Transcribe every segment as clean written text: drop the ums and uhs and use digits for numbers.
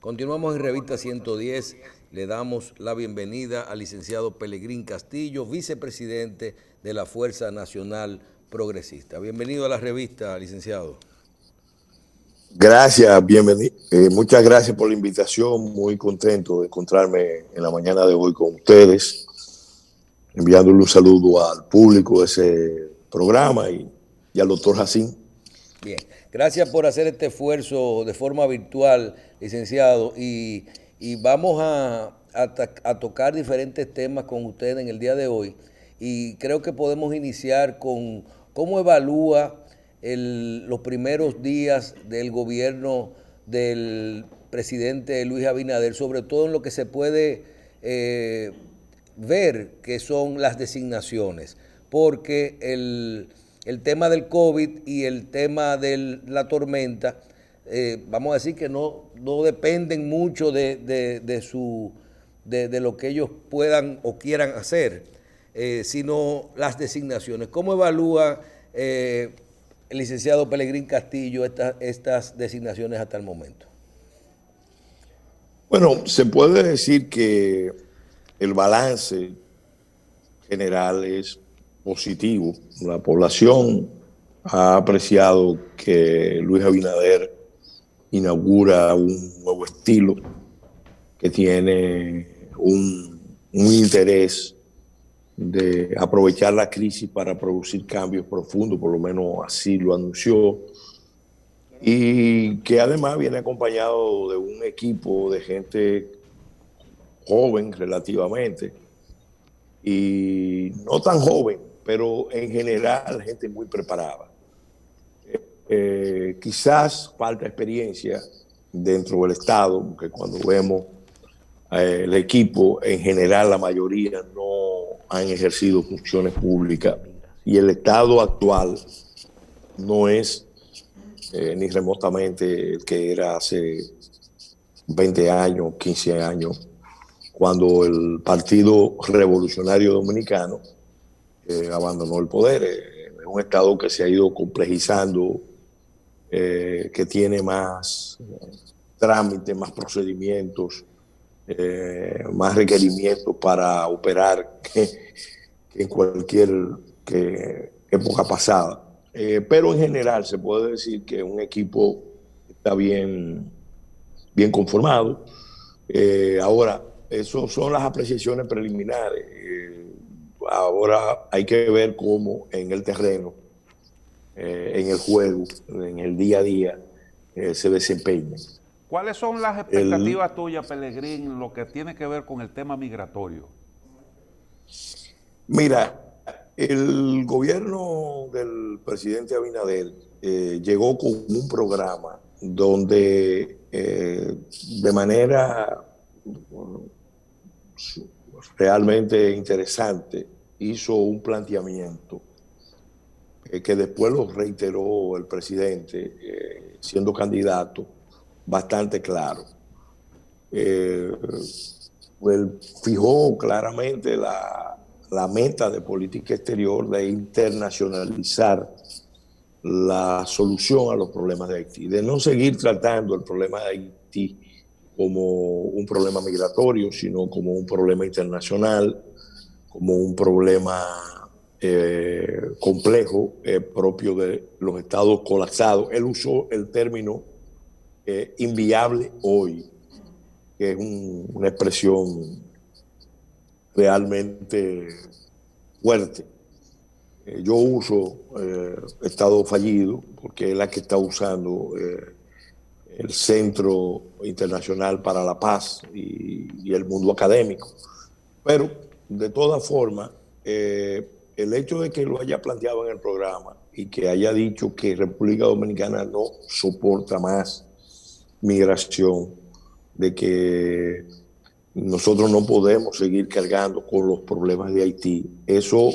Continuamos en Revista 110. Le damos la bienvenida al licenciado Pelegrín Castillo, vicepresidente de la Fuerza Nacional Progresista. Bienvenido a la revista, licenciado. Gracias, bienvenido. Muchas gracias por la invitación. Muy contento de encontrarme en la mañana de hoy con ustedes, enviándole un saludo al público de ese programa y al doctor Jacín. Bien, gracias por hacer este esfuerzo de forma virtual, licenciado, y vamos a tocar diferentes temas con usted en el día de hoy, y creo que podemos iniciar con cómo evalúa los primeros días del gobierno del presidente Luis Abinader, sobre todo en lo que se puede ver que son las designaciones, porque el tema del COVID y el tema de la tormenta, vamos a decir que no dependen mucho de lo que ellos puedan o quieran hacer, sino las designaciones. ¿Cómo evalúa el licenciado Pelegrín Castillo estas designaciones hasta el momento? Bueno, se puede decir que el balance general es positivo. La población ha apreciado que Luis Abinader inaugura un nuevo estilo que tiene un interés de aprovechar la crisis para producir cambios profundos, por lo menos así lo anunció, y que además viene acompañado de un equipo de gente joven relativamente, y no tan joven, pero en general gente muy preparada. Quizás falta experiencia dentro del Estado, porque cuando vemos el equipo, en general la mayoría no han ejercido funciones públicas y el Estado actual no es ni remotamente el que era hace 20 años, 15 años, cuando el Partido Revolucionario Dominicano abandonó el poder. Es un Estado que se ha ido complejizando, que tiene más trámites, más procedimientos, más requerimientos para operar que en cualquier época pasada. Pero en general se puede decir que un equipo está bien conformado. Ahora, eso son las apreciaciones preliminares. Ahora hay que ver cómo en el terreno, en el juego, en el día a día, se desempeña. ¿Cuáles son las expectativas tuyas, Pelegrín, lo que tiene que ver con el tema migratorio? Mira, el gobierno del presidente Abinader llegó con un programa donde de manera realmente interesante hizo un planteamiento que después lo reiteró el presidente siendo candidato, bastante claro. Él fijó claramente la meta de política exterior de internacionalizar la solución a los problemas de Haití, de no seguir tratando el problema de Haití como un problema migratorio, sino como un problema internacional, como un problema complejo, propio de los estados colapsados. Él usó el término inviable hoy, que es una expresión realmente fuerte. Yo uso Estado fallido porque es la que está usando el Centro Internacional para la Paz y el mundo académico. Pero, de todas formas, el hecho de que lo haya planteado en el programa y que haya dicho que República Dominicana no soporta más migración, de que nosotros no podemos seguir cargando con los problemas de Haití, eso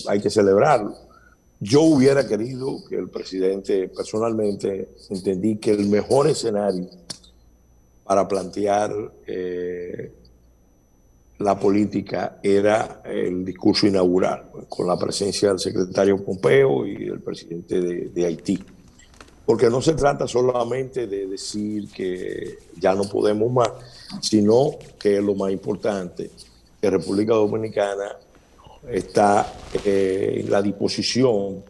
hay que celebrarlo. Yo hubiera querido que el presidente, personalmente, entendí que el mejor escenario para plantear la política era el discurso inaugural, con la presencia del secretario Pompeo y del presidente de Haití. porque no se trata solamente de decir que ya no podemos más, sino que es lo más importante, que República Dominicana está en la disposición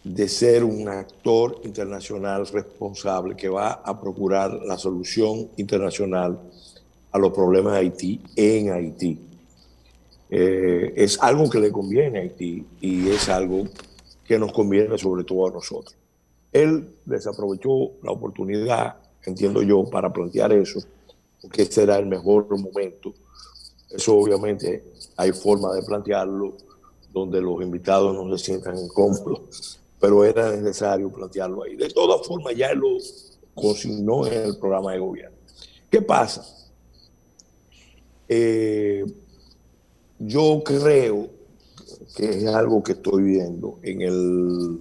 de ser un actor internacional responsable que va a procurar la solución internacional a los problemas de Haití en Haití. Es algo que le conviene a Haití y es algo que nos conviene sobre todo a nosotros. Él desaprovechó la oportunidad, entiendo yo, para plantear eso, porque este era el mejor momento. Eso obviamente hay forma de plantearlo donde los invitados no se sientan incómodos, pero era necesario plantearlo ahí. De todas formas, ya él lo consignó en el programa de gobierno. ¿Qué pasa? Yo creo que es algo que estoy viendo en el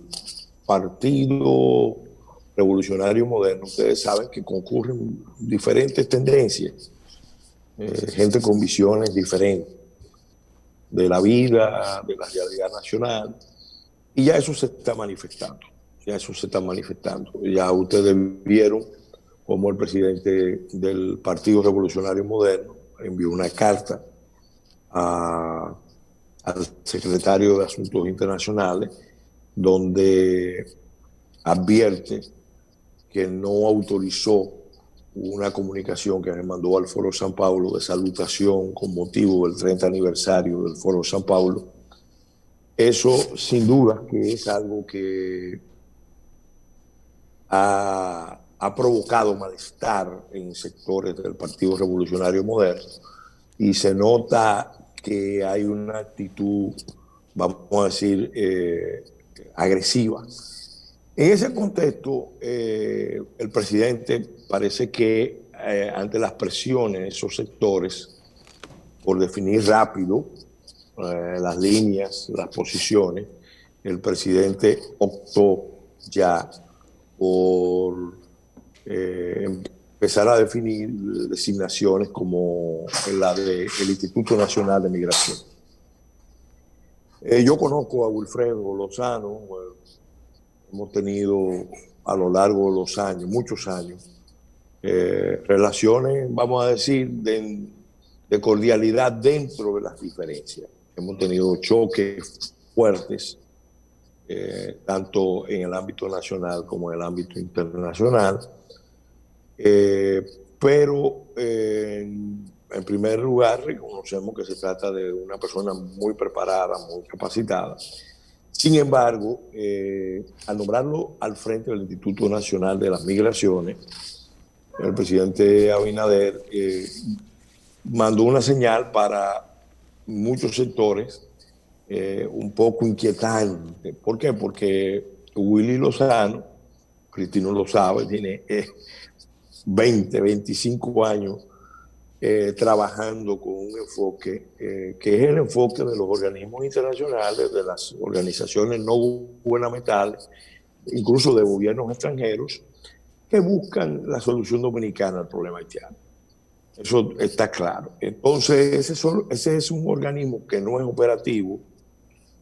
Partido Revolucionario Moderno. Ustedes saben que concurren diferentes tendencias, gente con visiones diferentes de la vida, de la realidad nacional, y ya eso se está manifestando. Ya eso se está manifestando. Ya ustedes vieron cómo el presidente del Partido Revolucionario Moderno envió una carta al secretario de Asuntos Internacionales, donde advierte que no autorizó una comunicación que me mandó al Foro San Pablo de salutación con motivo del 30 aniversario del Foro San Pablo. Eso sin duda que es algo que ha provocado malestar en sectores del Partido Revolucionario Moderno y se nota que hay una actitud, vamos a decir, agresiva. En ese contexto, el presidente parece que ante las presiones de esos sectores por definir rápido las líneas, las posiciones, el presidente optó ya por empezar a definir designaciones como la del Instituto Nacional de Migración. Yo conozco a Wilfredo Lozano, hemos tenido a lo largo de los años, muchos años, relaciones, vamos a decir, de cordialidad dentro de las diferencias. Hemos tenido choques fuertes, tanto en el ámbito nacional como en el ámbito internacional. Pero en primer lugar reconocemos que se trata de una persona muy preparada, muy capacitada. Sin embargo, al nombrarlo al frente del Instituto Nacional de las Migraciones, el presidente Abinader mandó una señal para muchos sectores un poco inquietante. ¿Por qué? Porque Willy Lozano, Cristino lo sabe, tiene 20, 25 años trabajando con un enfoque que es el enfoque de los organismos internacionales, de las organizaciones no gubernamentales, incluso de gobiernos extranjeros, que buscan la solución dominicana al problema haitiano. Eso está claro. Entonces, ese es un organismo que no es operativo,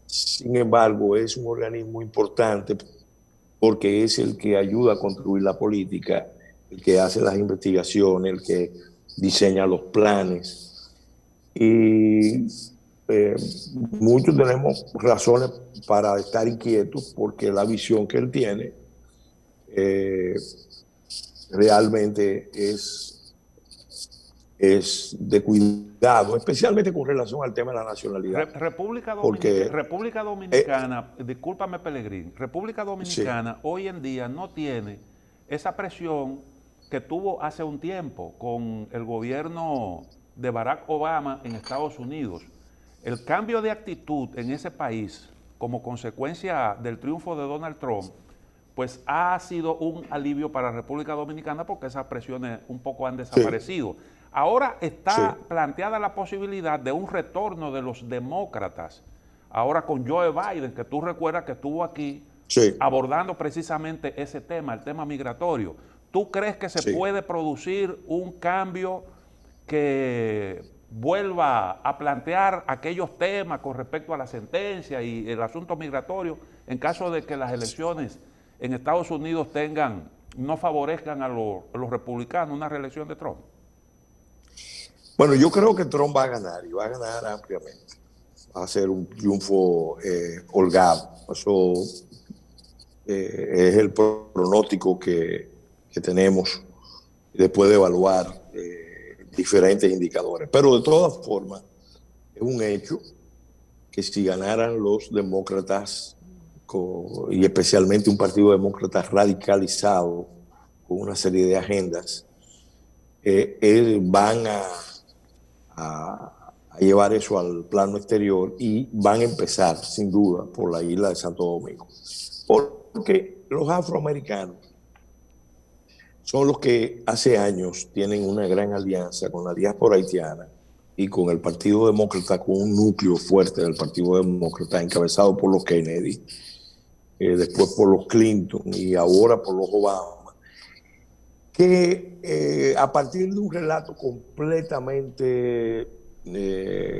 sin embargo, es un organismo importante porque es el que ayuda a construir la política, el que hace las investigaciones, el que diseña los planes. Y muchos tenemos razones para estar inquietos porque la visión que él tiene realmente es de cuidado, especialmente con relación al tema de la nacionalidad. República Dominicana, discúlpame Pelegrín, República Dominicana hoy en día no tiene esa presión que tuvo hace un tiempo con el gobierno de Barack Obama en Estados Unidos. El cambio de actitud en ese país como consecuencia del triunfo de Donald Trump, pues ha sido un alivio para la República Dominicana porque esas presiones un poco han desaparecido. Sí. Ahora está planteada la posibilidad de un retorno de los demócratas, ahora con Joe Biden, que tú recuerdas que estuvo aquí abordando precisamente ese tema, el tema migratorio. ¿Tú crees que se puede producir un cambio que vuelva a plantear aquellos temas con respecto a la sentencia y el asunto migratorio en caso de que las elecciones en Estados Unidos no favorezcan a los republicanos una reelección de Trump? Bueno, yo creo que Trump va a ganar y va a ganar ampliamente. Va a ser un triunfo holgado. Eso es el pronóstico que tenemos después de evaluar diferentes indicadores. Pero de todas formas, es un hecho que si ganaran los demócratas, y especialmente un partido demócrata radicalizado, con una serie de agendas, van a llevar eso al plano exterior y van a empezar, sin duda, por la isla de Santo Domingo. Porque los afroamericanos son los que hace años tienen una gran alianza con la diáspora haitiana y con el Partido Demócrata, con un núcleo fuerte del Partido Demócrata encabezado por los Kennedy, después por los Clinton y ahora por los Obama, que a partir de un relato completamente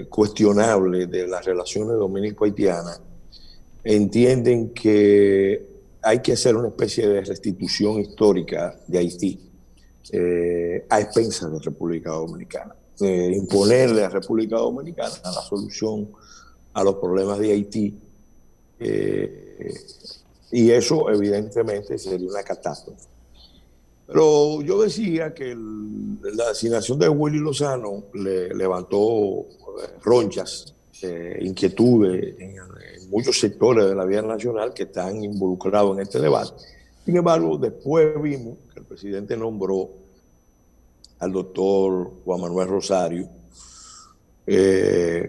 cuestionable de las relaciones dominico-haitianas, entienden que hay que hacer una especie de restitución histórica de Haití a expensas de República Dominicana. Imponerle a República Dominicana la solución a los problemas de Haití. Y eso evidentemente sería una catástrofe. Pero yo decía que la designación de Willy Lozano le levantó ronchas, inquietudes en muchos sectores de la vida nacional que están involucrados en este debate. Sin embargo, después vimos que el presidente nombró al doctor Juan Manuel Rosario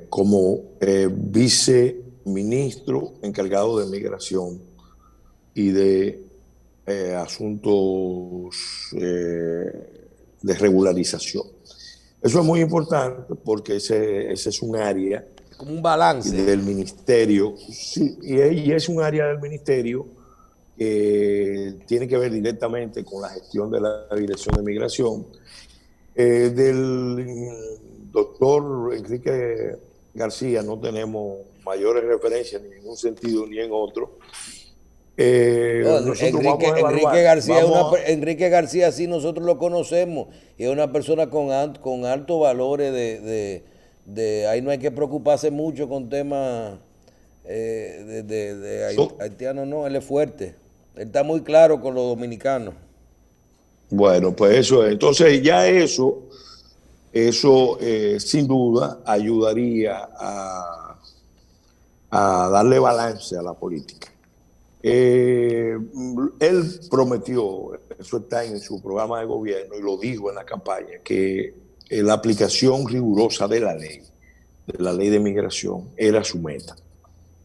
como viceministro encargado de migración y de asuntos de regularización. Eso es muy importante porque ese es un área como un balance del ministerio, sí, y es un área del ministerio que tiene que ver directamente con la gestión de la Dirección de Migración. Del doctor Enrique García no tenemos mayores referencias ni en un sentido ni en otro. Enrique García, sí, nosotros lo conocemos, y es una persona con altos valores ahí no hay que preocuparse mucho con temas haitianos, no, él es fuerte, él está muy claro con los dominicanos. Bueno, pues eso es. Entonces ya eso sin duda ayudaría a darle balance a la política. Él prometió, eso está en su programa de gobierno y lo dijo en la campaña, que la aplicación rigurosa de la ley de migración era su meta,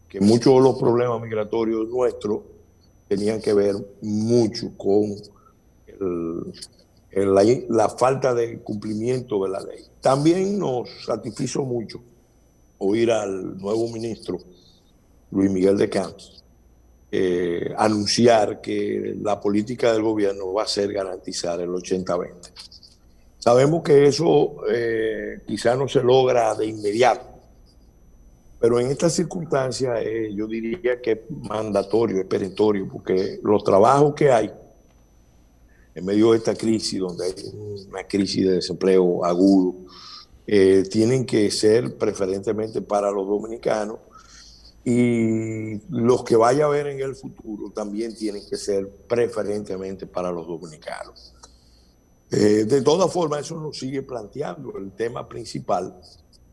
que muchos de los problemas migratorios nuestros tenían que ver mucho con la falta de cumplimiento de la ley. También nos satisfizo mucho oír al nuevo ministro Luis Miguel de Camps anunciar que la política del gobierno va a ser garantizar el 80-20. Sabemos que eso quizá no se logra de inmediato, pero en estas circunstancias yo diría que es mandatorio, es perentorio, porque los trabajos que hay en medio de esta crisis, donde hay una crisis de desempleo agudo, tienen que ser preferentemente para los dominicanos, y los que vaya a haber en el futuro también tienen que ser preferentemente para los dominicanos. De todas formas, eso nos sigue planteando el tema principal,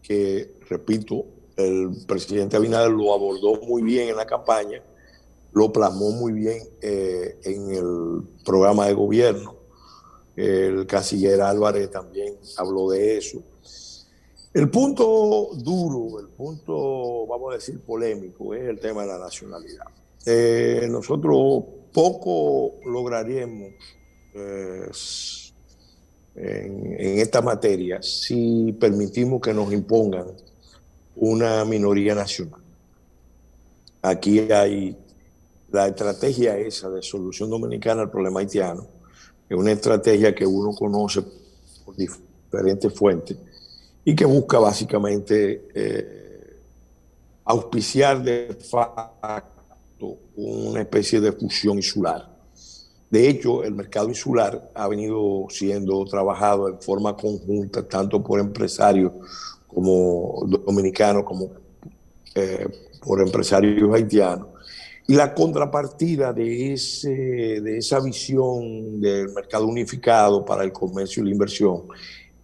que, repito, el presidente Abinader lo abordó muy bien en la campaña, lo plasmó muy bien en el programa de gobierno. El canciller Álvarez también habló de eso. El punto duro, el punto, vamos a decir, polémico, es el tema de la nacionalidad. Nosotros poco lograríamos en esta materia si permitimos que nos impongan una minoría nacional. Aquí hay la estrategia esa de Solución Dominicana al problema haitiano, es una estrategia que uno conoce por diferentes fuentes y que busca básicamente auspiciar de facto una especie de fusión insular. De hecho, el mercado insular ha venido siendo trabajado en forma conjunta, tanto por empresarios como dominicanos, como por empresarios haitianos. Y la contrapartida de esa visión del mercado unificado para el comercio y la inversión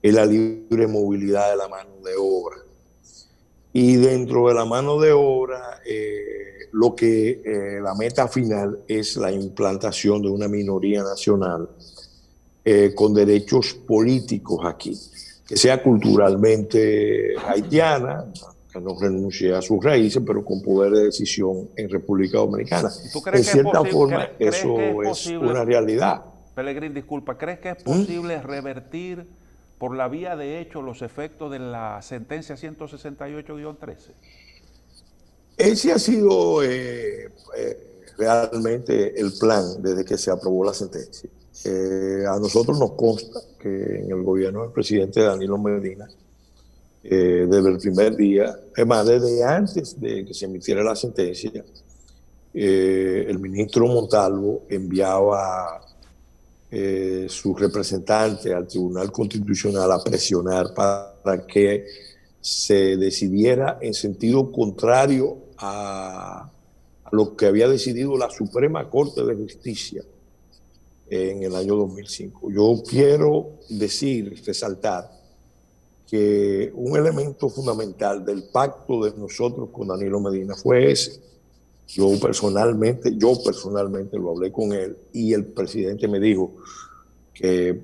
es la libre movilidad de la mano de obra. Y dentro de la mano de obra, la meta final es la implantación de una minoría nacional con derechos políticos aquí, que sea culturalmente haitiana, que no renuncie a sus raíces, pero con poder de decisión en República Dominicana. En cierta forma, eso es una realidad. Pelegrín, disculpa, ¿crees que es posible revertir por la vía de hecho los efectos de la sentencia 168-13? Ese ha sido realmente el plan desde que se aprobó la sentencia. A nosotros nos consta que en el gobierno del presidente Danilo Medina, desde el primer día, es más, desde antes de que se emitiera la sentencia, el ministro Montalvo enviaba su representante al Tribunal Constitucional a presionar para que se decidiera en sentido contrario a lo que había decidido la Suprema Corte de Justicia en el año 2005. Yo quiero resaltar que un elemento fundamental del pacto de nosotros con Danilo Medina fue ese. Yo personalmente lo hablé con él y el presidente me dijo que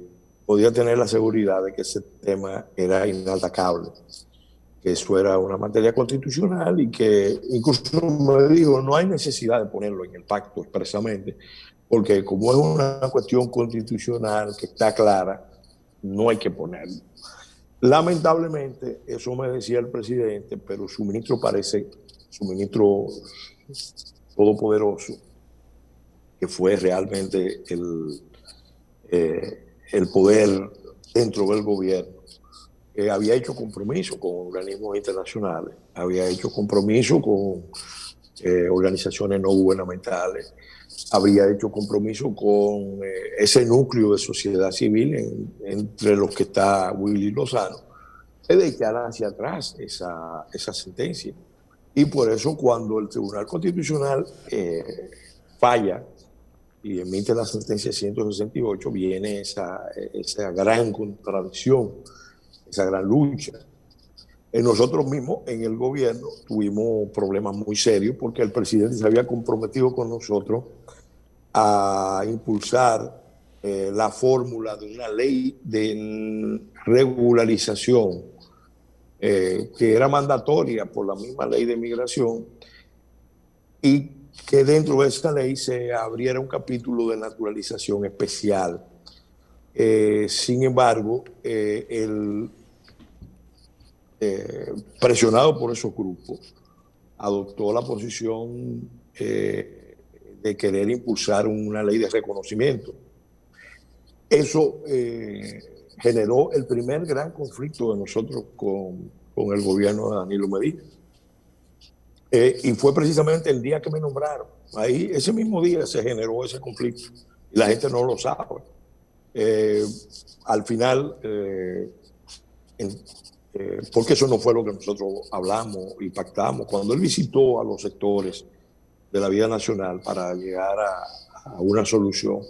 podía tener la seguridad de que ese tema era inatacable, que eso era una materia constitucional y que incluso me dijo no hay necesidad de ponerlo en el pacto expresamente, porque como es una cuestión constitucional que está clara, no hay que ponerlo. Lamentablemente, eso me decía el presidente, pero su ministro todopoderoso, que fue realmente el poder dentro del gobierno, había hecho compromiso con organismos internacionales, había hecho compromiso con organizaciones no gubernamentales, había hecho compromiso con ese núcleo de sociedad civil entre los que está Willy Lozano, de echar hacia atrás esa sentencia. Y por eso cuando el Tribunal Constitucional falla y emite la sentencia 168, viene esa gran contradicción, esa gran lucha. Nosotros mismos en el gobierno tuvimos problemas muy serios porque el presidente se había comprometido con nosotros a impulsar la fórmula de una ley de regularización que era mandatoria por la misma ley de migración y que dentro de esta ley se abriera un capítulo de naturalización especial. Sin embargo, presionado por esos grupos, adoptó la posición de querer impulsar una ley de reconocimiento. Eso generó el primer gran conflicto de nosotros con el gobierno de Danilo Medina. Y fue precisamente el día que me nombraron. Ahí, ese mismo día se generó ese conflicto. Y la gente no lo sabe. Al final, porque eso no fue lo que nosotros hablamos y pactamos. Cuando él visitó a los sectores de la vida nacional para llegar a una solución,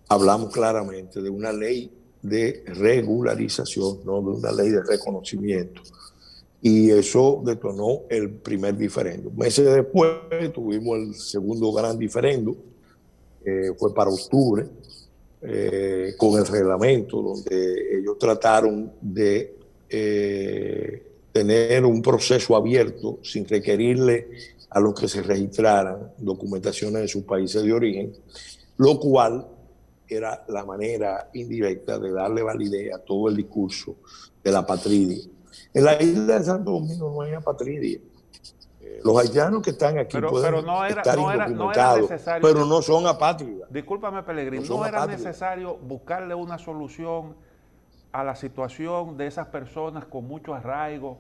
hablamos claramente de una ley de regularización, no de una ley de reconocimiento. Y eso detonó el primer diferendo. Meses después tuvimos el segundo gran diferendo, fue para octubre, con el reglamento, donde ellos trataron de tener un proceso abierto sin requerirle a los que se registraran documentaciones de sus países de origen, lo cual era la manera indirecta de darle validez a todo el discurso de la apatridia. En la isla de Santo Domingo no hay apatridia. Los haitianos que están aquí pueden estar indocumentados, pero no son apátridas. Discúlpame, Pelegrín, ¿no era necesario buscarle una solución a la situación de esas personas con mucho arraigo,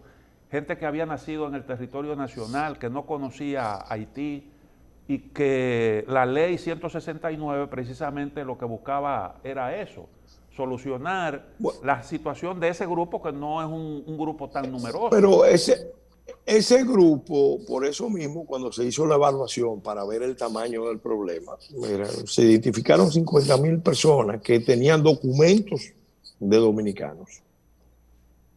gente que había nacido en el territorio nacional, que no conocía Haití, y que la ley 169 precisamente lo que buscaba era eso, solucionar Bueno, la situación de ese grupo que no es un grupo tan numeroso. pero ese grupo, por eso mismo, cuando se hizo la evaluación para ver el tamaño del problema, mira, se identificaron 50.000 personas que tenían documentos de dominicanos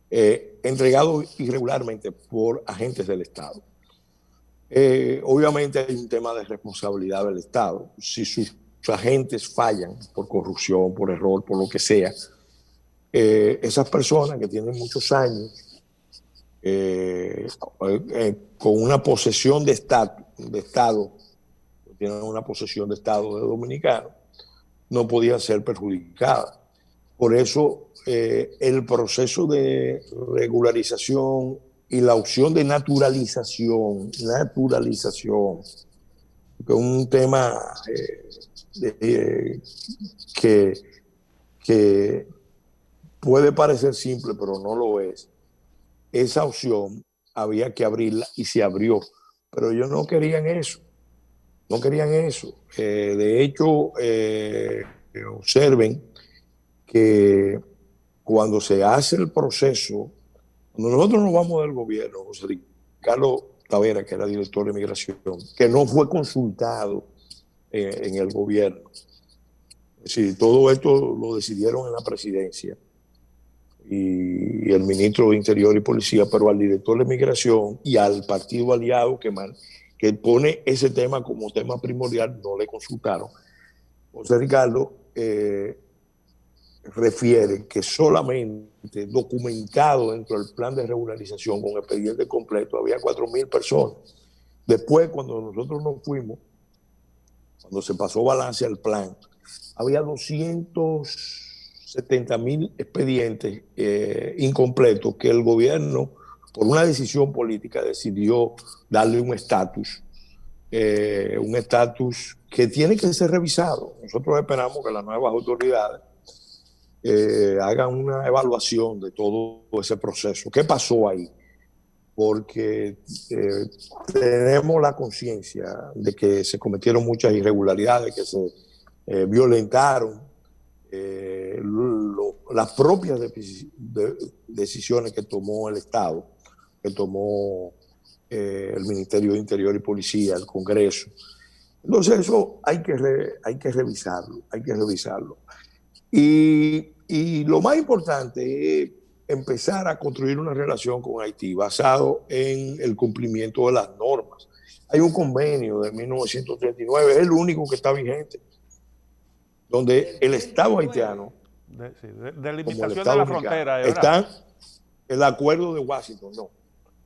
entregados irregularmente por agentes del Estado. Obviamente hay un tema de responsabilidad del Estado. Si sus agentes fallan por corrupción, por error, por lo que sea, esas personas que tienen muchos años con una posesión de Estado, tienen una posesión de Estado de dominicano, no podían ser perjudicadas. Por eso el proceso de regularización y la opción de naturalización, que es un tema que puede parecer simple, pero no lo es. Esa opción había que abrirla y se abrió, pero ellos no querían eso, no querían eso. De hecho, observen que cuando se hace el proceso, cuando nosotros nos vamos del gobierno, José Carlos Tavera, que era director de migración, que no fue consultado en el gobierno, es decir, todo esto lo decidieron en la presidencia y el ministro de Interior y Policía, pero al director de migración y al partido aliado que pone ese tema como tema primordial, no le consultaron. José Ricardo refiere que solamente documentado dentro del plan de regularización con expediente completo había 4.000 personas. Después, cuando nosotros nos fuimos, cuando se pasó balance al plan, había 270.000 expedientes incompletos que el gobierno, por una decisión política, decidió darle un estatus que tiene que ser revisado. Nosotros esperamos que las nuevas autoridades hagan una evaluación de todo ese proceso. ¿Qué pasó ahí? Porque tenemos la conciencia de que se cometieron muchas irregularidades, que se violentaron las propias decisiones que tomó el Estado, que tomó el Ministerio de Interior y Policía, el Congreso. Entonces eso hay que revisarlo, hay que revisarlo. Y lo más importante es empezar a construir una relación con Haití basado en el cumplimiento de las normas. Hay un convenio de 1939, es el único que está vigente, donde el Estado haitiano, de limitación como el de Estado la frontera, está el acuerdo de Washington, no,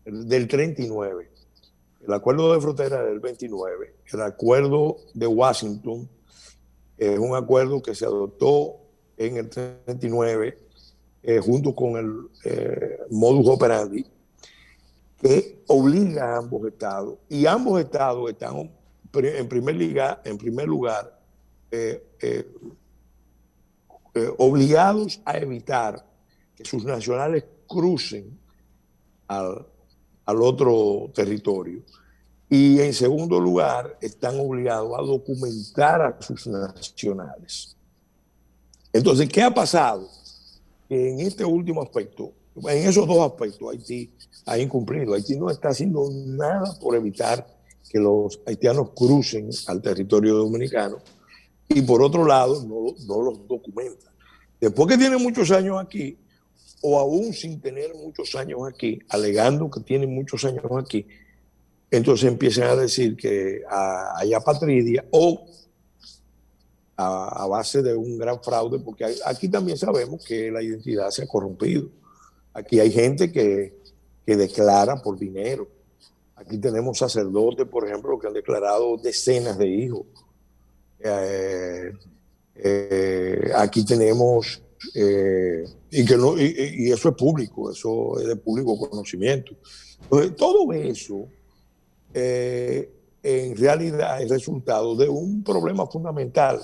del 39. El acuerdo de frontera del 29. El acuerdo de Washington es un acuerdo que se adoptó en el 39 junto con el modus operandi que obliga a ambos estados, y ambos estados están en primer lugar obligados a evitar que sus nacionales crucen al otro territorio, y en segundo lugar están obligados a documentar a sus nacionales. Entonces, ¿qué ha pasado? Que en este último aspecto, en esos dos aspectos, Haití ha incumplido. Haití no está haciendo nada por evitar que los haitianos crucen al territorio dominicano, y por otro lado no los documenta. Después que tienen muchos años aquí, o aún sin tener muchos años aquí, alegando que tienen muchos años aquí, entonces empiezan a decir que hay apatridia o a base de un gran fraude, porque aquí también sabemos que la identidad se ha corrompido. Aquí hay gente que declara por dinero. Aquí tenemos sacerdotes, por ejemplo, que han declarado decenas de hijos. Aquí tenemos, y eso es público, eso es de público conocimiento. Entonces, todo eso en realidad es resultado de un problema fundamental,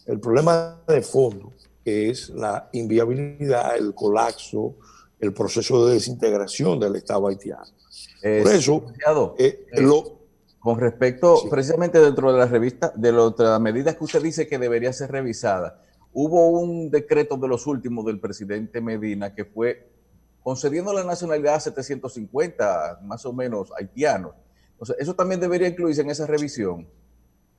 el problema de fondo, que es la inviabilidad, el colapso, el proceso de desintegración del Estado haitiano. Por eso, con respecto, Sí. precisamente dentro de la revista, de las medidas que usted dice que debería ser revisada, hubo un decreto de los últimos del presidente Medina que fue concediendo la nacionalidad a 750, más o menos, haitianos. Entonces, eso también debería incluirse en esa revisión.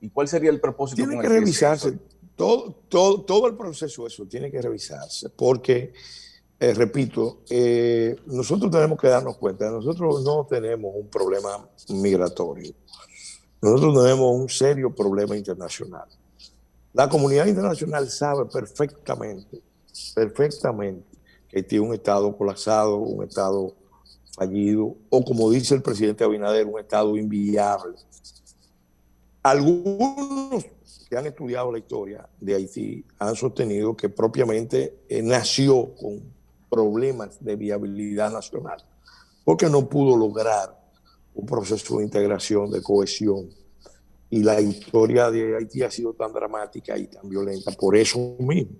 ¿Y cuál sería el propósito Tiene con que el que se hizo? revisarse, todo el proceso, eso tiene que revisarse, porque, repito, nosotros tenemos que darnos cuenta, nosotros no tenemos un problema migratorio, nosotros tenemos un serio problema internacional. La comunidad internacional sabe perfectamente, que Haití es un estado colapsado, un estado fallido, o como dice el presidente Abinader, un estado inviable. Algunos que han estudiado la historia de Haití han sostenido que propiamente nació con problemas de viabilidad nacional, porque no pudo lograr un proceso de integración, de cohesión. Y la historia de Haití ha sido tan dramática y tan violenta por eso mismo.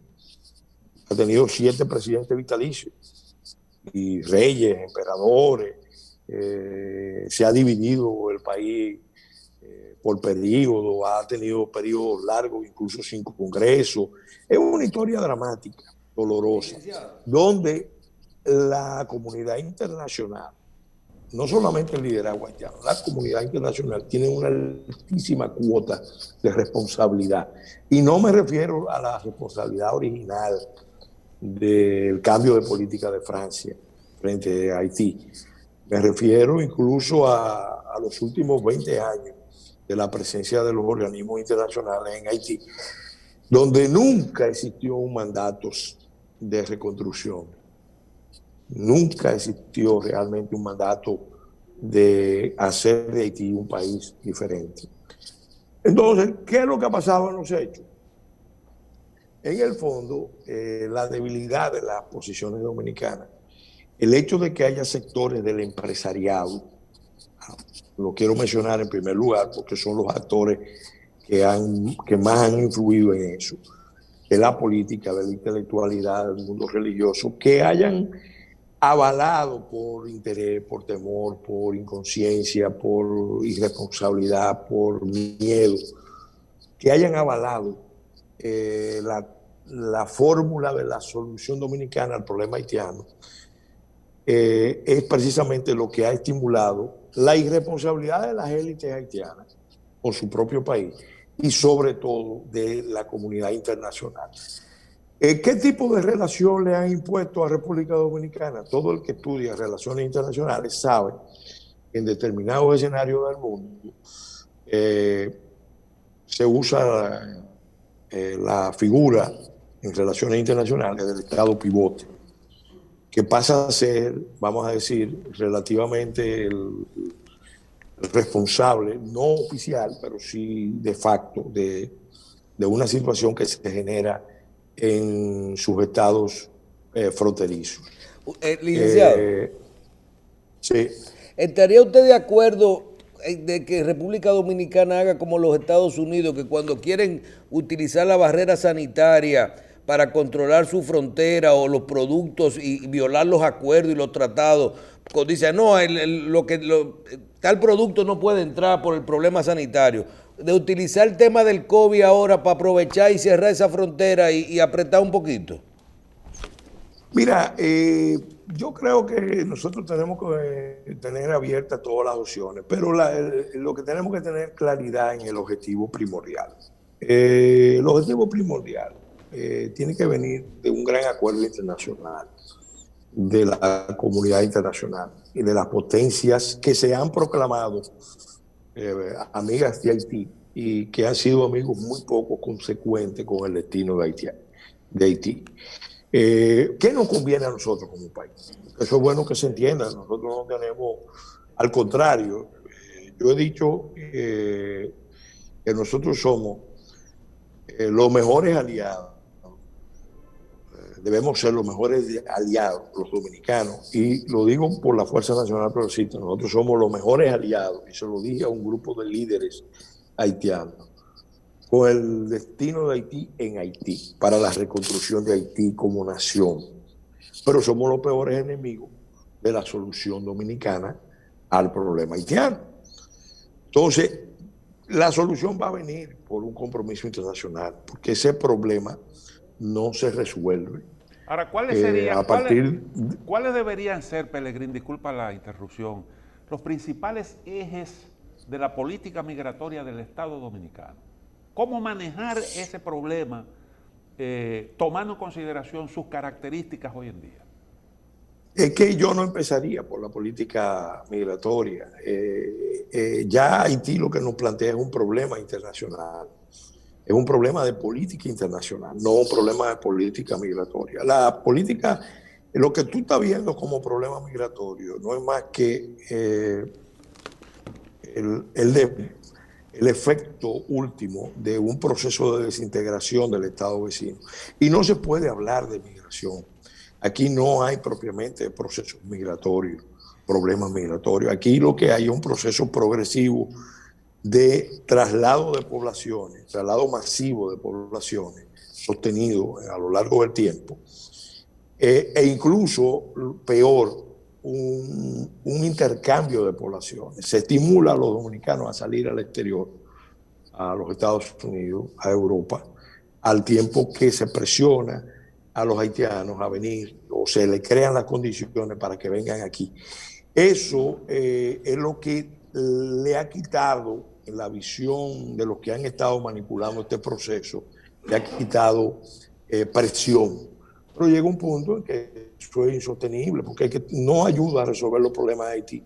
Ha tenido 7 presidentes vitalicios y reyes, emperadores. Se ha dividido el país por periodos, ha tenido periodos largos, incluso sin congreso. Es una historia dramática, dolorosa, donde la comunidad internacional, no solamente el liderazgo haitiano, la comunidad internacional tiene una altísima cuota de responsabilidad. Y no me refiero a la responsabilidad original del cambio de política de Francia frente a Haití. Me refiero incluso a los últimos 20 años de la presencia de los organismos internacionales en Haití, donde nunca existió un mandato de reconstrucción. Nunca existió realmente un mandato de hacer de Haití un país diferente. Entonces, ¿qué es lo que ha pasado en los hechos? En el fondo, la debilidad de las posiciones dominicanas, el hecho de que haya sectores del empresariado, lo quiero mencionar en primer lugar porque son los actores que más han influido en eso, de la política, de la intelectualidad, del mundo religioso, que hayan avalado por interés, por temor, por inconsciencia, por irresponsabilidad, por miedo, que hayan avalado la fórmula de la solución dominicana al problema haitiano, es precisamente lo que ha estimulado la irresponsabilidad de las élites haitianas con su propio país y sobre todo de la comunidad internacional. ¿Qué tipo de relación le han impuesto a República Dominicana? Todo el que estudia relaciones internacionales sabe que en determinados escenarios del mundo se usa la figura en relaciones internacionales del Estado pivote, que pasa a ser, vamos a decir, relativamente el responsable, no oficial, pero sí de facto, de una situación que se genera en sus estados fronterizos. Licenciado, Sí. ¿estaría usted de acuerdo de que República Dominicana haga como los Estados Unidos, que cuando quieren utilizar la barrera sanitaria para controlar su frontera o los productos y violar los acuerdos y los tratados, dicen, no, tal producto no puede entrar por el problema sanitario, de utilizar el tema del COVID ahora para aprovechar y cerrar esa frontera y apretar un poquito? Mira, yo creo que nosotros tenemos que tener abiertas todas las opciones, pero lo que tenemos que tener claridad en el objetivo primordial. El objetivo primordial tiene que venir de un gran acuerdo internacional, de la comunidad internacional y de las potencias que se han proclamado amigas de Haití y que han sido amigos muy poco consecuentes con el destino de Haití. ¿Qué nos conviene a nosotros como país? Eso es bueno que se entienda. Nosotros no tenemos, al contrario, yo he dicho que nosotros somos los mejores aliados. Debemos ser los mejores aliados, los dominicanos, y lo digo por la Fuerza Nacional Progresista. Nosotros somos los mejores aliados, y se lo dije a un grupo de líderes haitianos, con el destino de Haití en Haití, para la reconstrucción de Haití como nación. Pero somos los peores enemigos de la solución dominicana al problema haitiano. Entonces, la solución va a venir por un compromiso internacional, porque ese problema no se resuelve. Ahora, A partir... ¿cuáles deberían ser, Pelegrín, disculpa la interrupción, los principales ejes de la política migratoria del Estado Dominicano? ¿Cómo manejar ese problema tomando en consideración sus características hoy en día? Es que yo no empezaría por la política migratoria. Ya Haití lo que nos plantea es un problema internacional. Es un problema de política internacional, no un problema de política migratoria. La política, lo que tú estás viendo como problema migratorio, no es más que el efecto último de un proceso de desintegración del Estado vecino. Y no se puede hablar de migración. Aquí no hay propiamente procesos migratorios, problemas migratorios. Aquí lo que hay es un proceso progresivo de traslado de poblaciones, traslado masivo de poblaciones, sostenido a lo largo del tiempo, e incluso, peor, un intercambio de poblaciones. Se estimula a los dominicanos a salir al exterior, a los Estados Unidos, a Europa, al tiempo que se presiona a los haitianos a venir o se le crean las condiciones para que vengan aquí. Eso es lo que le ha quitado, en la visión de los que han estado manipulando este proceso, le ha quitado presión. Pero llega un punto en que eso es insostenible, porque no ayuda a resolver los problemas de Haití.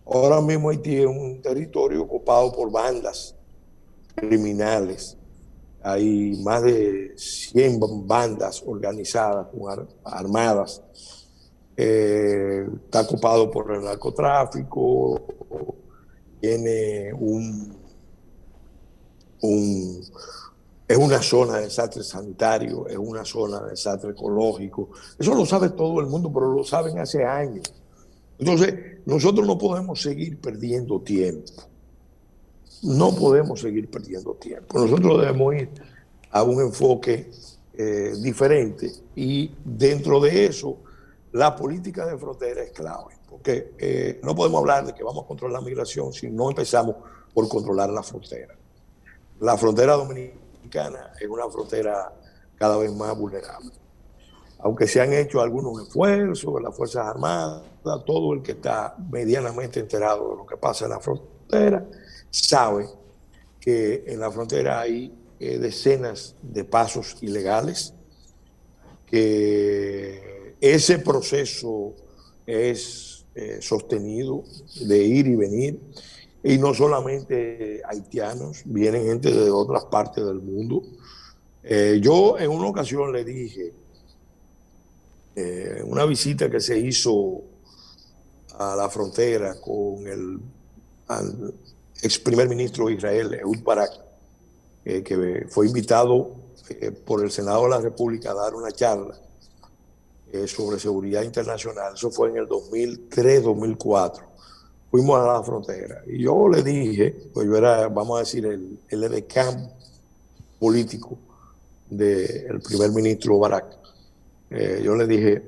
Ahora mismo Haití es un territorio ocupado por bandas criminales. Hay más de 100 bandas organizadas, armadas. Está ocupado por el narcotráfico, tiene es una zona de desastre sanitario, es una zona de desastre ecológico. Eso lo sabe todo el mundo, pero lo saben hace años. Entonces, nosotros no podemos seguir perdiendo tiempo. No podemos seguir perdiendo tiempo. Nosotros debemos ir a un enfoque diferente, y dentro de eso la política de frontera es clave, porque no podemos hablar de que vamos a controlar la migración si no empezamos por controlar la frontera. La frontera dominicana es una frontera cada vez más vulnerable. Aunque se han hecho algunos esfuerzos, las Fuerzas Armadas, todo el que está medianamente enterado de lo que pasa en la frontera sabe que en la frontera hay decenas de pasos ilegales, que ese proceso es sostenido de ir y venir, y no solamente haitianos, vienen gente de otras partes del mundo. Yo en una ocasión le dije, una visita que se hizo a la frontera con el ex primer ministro de Israel, Ehud Barak, que fue invitado por el Senado de la República a dar una charla sobre seguridad internacional. Eso fue en el 2003-2004. Fuimos a la frontera y yo le dije, pues yo era, vamos a decir, el edecán político del primer ministro Barak. Yo le dije,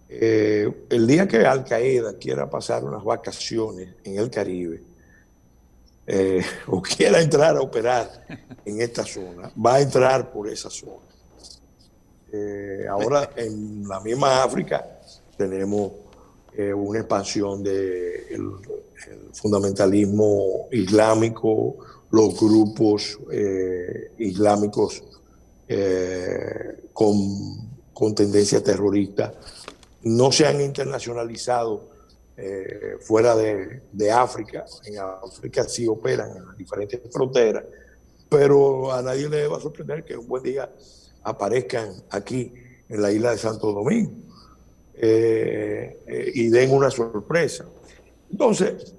el día que Al Qaeda quiera pasar unas vacaciones en el Caribe, o quiera entrar a operar en esta zona, va a entrar por esa zona. Ahora en la misma África tenemos una expansión del fundamentalismo islámico, los grupos islámicos con tendencia terrorista. No se han internacionalizado fuera de África. En África sí operan en las diferentes fronteras, pero a nadie le va a sorprender que un buen día aparezcan aquí en la isla de Santo Domingo y den una sorpresa. Entonces,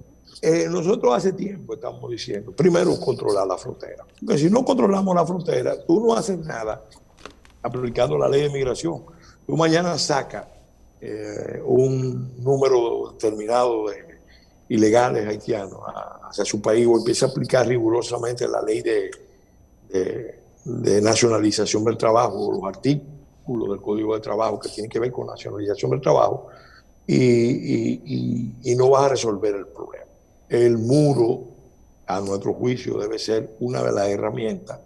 nosotros hace tiempo estamos diciendo, primero controlar la frontera, porque si no controlamos la frontera, tú no haces nada aplicando la ley de migración. Tú mañana sacas un número determinado de ilegales haitianos hacia su país, o empieza a aplicar rigurosamente la ley de nacionalización del trabajo, los artículos del Código de Trabajo que tienen que ver con nacionalización del trabajo, y no vas a resolver el problema. El muro a nuestro juicio, debe ser una de las herramientas,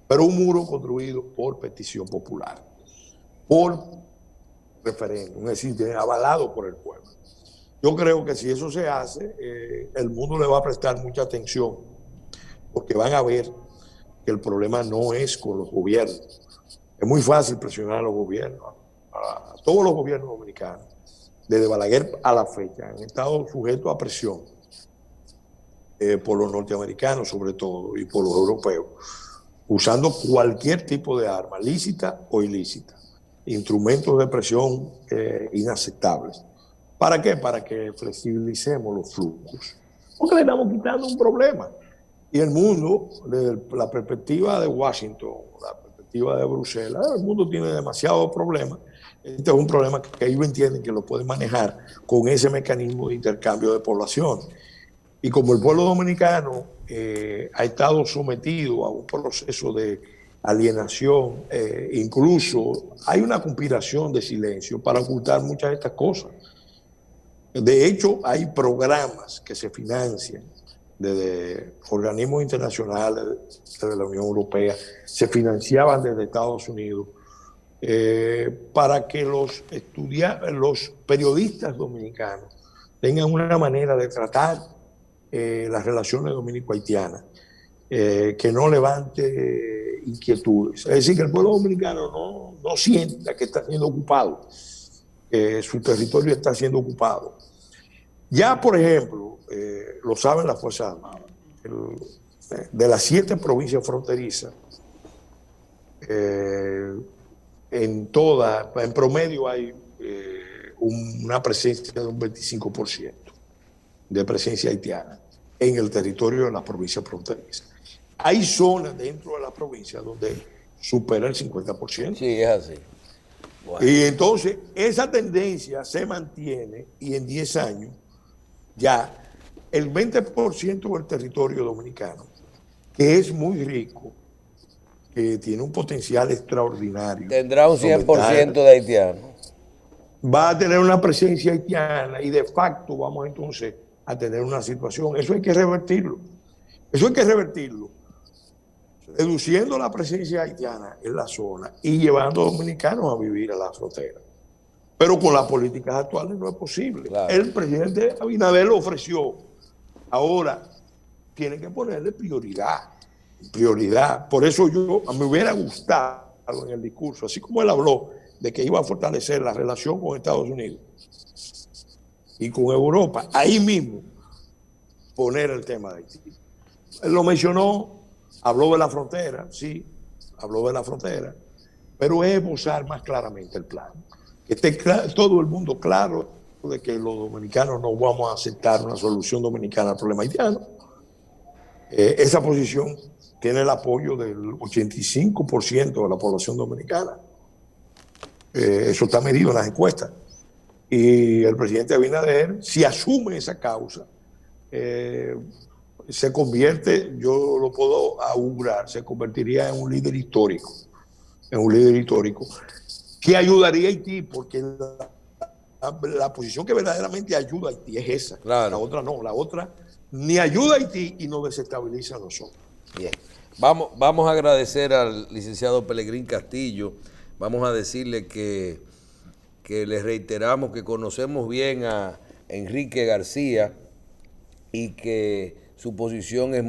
pero un muro construido por petición popular, por referéndum, es decir, avalado por el pueblo. Yo creo que si eso se hace, el mundo le va a prestar mucha atención, porque van a ver que el problema no es con los gobiernos. Es muy fácil presionar a los gobiernos, a todos los gobiernos dominicanos, desde Balaguer a la fecha, han estado sujetos a presión por los norteamericanos sobre todo y por los europeos, usando cualquier tipo de arma, lícita o ilícita, instrumentos de presión inaceptables. ¿Para qué? Para que flexibilicemos los flujos. Porque le estamos quitando un problema. Y el mundo, desde la perspectiva de Washington, la perspectiva de Bruselas, el mundo tiene demasiados problemas. Este es un problema que ellos entienden que lo pueden manejar con ese mecanismo de intercambio de población. Y como el pueblo dominicano ha estado sometido a un proceso de alienación, incluso hay una conspiración de silencio para ocultar muchas de estas cosas. De hecho, hay programas que se financian desde organismos internacionales, desde la Unión Europea, se financiaban desde Estados Unidos, para que los periodistas dominicanos tengan una manera de tratar las relaciones dominico-haitianas, que no levante inquietudes. Es decir, que el pueblo dominicano no sienta que está siendo ocupado, que su territorio está siendo ocupado. Ya, por ejemplo, lo saben las Fuerzas Armadas, de las 7 provincias fronterizas, en promedio hay una presencia de un 25% de presencia haitiana en el territorio de las provincias fronterizas. Hay zonas dentro de la provincia donde supera el 50%. Sí, es así. Bueno. Y entonces esa tendencia se mantiene y en 10 años ya el 20% del territorio dominicano, que es muy rico, que tiene un potencial extraordinario. Tendrá un 100% de haitianos. Va a tener una presencia haitiana y de facto vamos entonces a tener una situación. Eso hay que revertirlo. Eso hay que revertirlo. Reduciendo la presencia haitiana en la zona y llevando a dominicanos a vivir a la frontera. Pero con las políticas actuales no es posible. Claro. El presidente Abinader lo ofreció. Ahora tiene que ponerle prioridad. Prioridad. Por eso me hubiera gustado en el discurso, así como él habló de que iba a fortalecer la relación con Estados Unidos y con Europa, ahí mismo poner el tema de Haití. Él lo mencionó, habló de la frontera, sí, habló de la frontera, pero es esbozar más claramente el plan. Que esté todo el mundo claro de que los dominicanos no vamos a aceptar una solución dominicana al problema haitiano. Esa posición tiene el apoyo del 85% de la población dominicana. Eso está medido en las encuestas. Y el presidente Abinader, si asume esa causa, se convierte, yo lo puedo augurar, se convertiría en un líder histórico. En un líder histórico que ayudaría a Haití, porque la posición que verdaderamente ayuda a Haití es esa. Claro. La otra no, la otra ni ayuda a Haití y nos desestabiliza a nosotros. Bien. Vamos a agradecer al licenciado Pelegrín Castillo. Vamos a decirle que les reiteramos que conocemos bien a Enrique García y que su posición es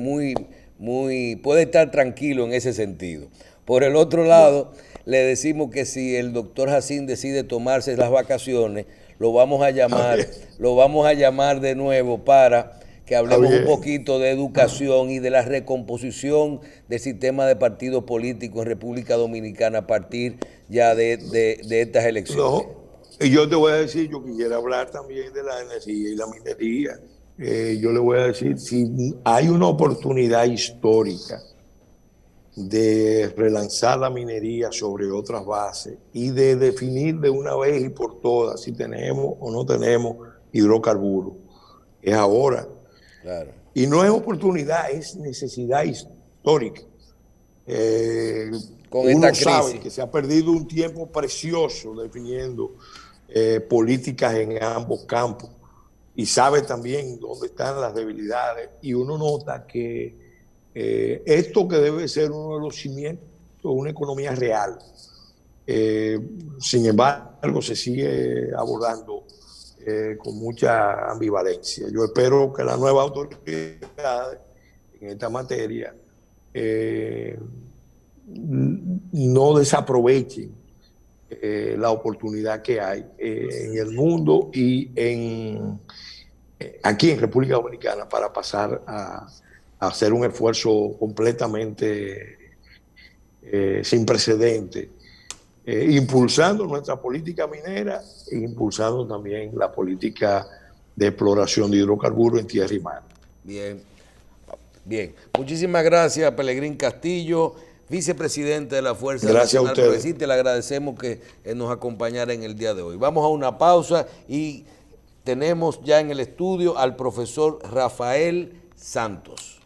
puede estar tranquilo en ese sentido. Por el otro lado, le decimos que si el doctor Jacín decide tomarse las vacaciones, lo vamos a llamar de nuevo para que hablemos un poquito de educación y de la recomposición del sistema de partidos políticos en República Dominicana a partir ya de estas elecciones. No, y yo te voy a decir, yo quisiera hablar también de la energía y la minería. Yo le voy a decir, si hay una oportunidad histórica de relanzar la minería sobre otras bases y de definir de una vez y por todas si tenemos o no tenemos hidrocarburos, es ahora. Claro. Y no es oportunidad, es necesidad histórica. Uno sabe que se ha perdido un tiempo precioso definiendo políticas en ambos campos y sabe también dónde están las debilidades, y uno nota que esto que debe ser uno de los cimientos de una economía real, sin embargo, se sigue abordando con mucha ambivalencia. Yo espero que las nuevas autoridades en esta materia no desaprovechen la oportunidad que hay en el mundo y aquí en República Dominicana para pasar a hacer un esfuerzo completamente sin precedente, impulsando nuestra política minera e impulsando también la política de exploración de hidrocarburos en tierra y mar. Bien, bien. Muchísimas gracias, Pelegrín Castillo, vicepresidente de la Fuerza Nacional Progresista. Le agradecemos que nos acompañara en el día de hoy. Vamos a una pausa y tenemos ya en el estudio al profesor Rafael Santos.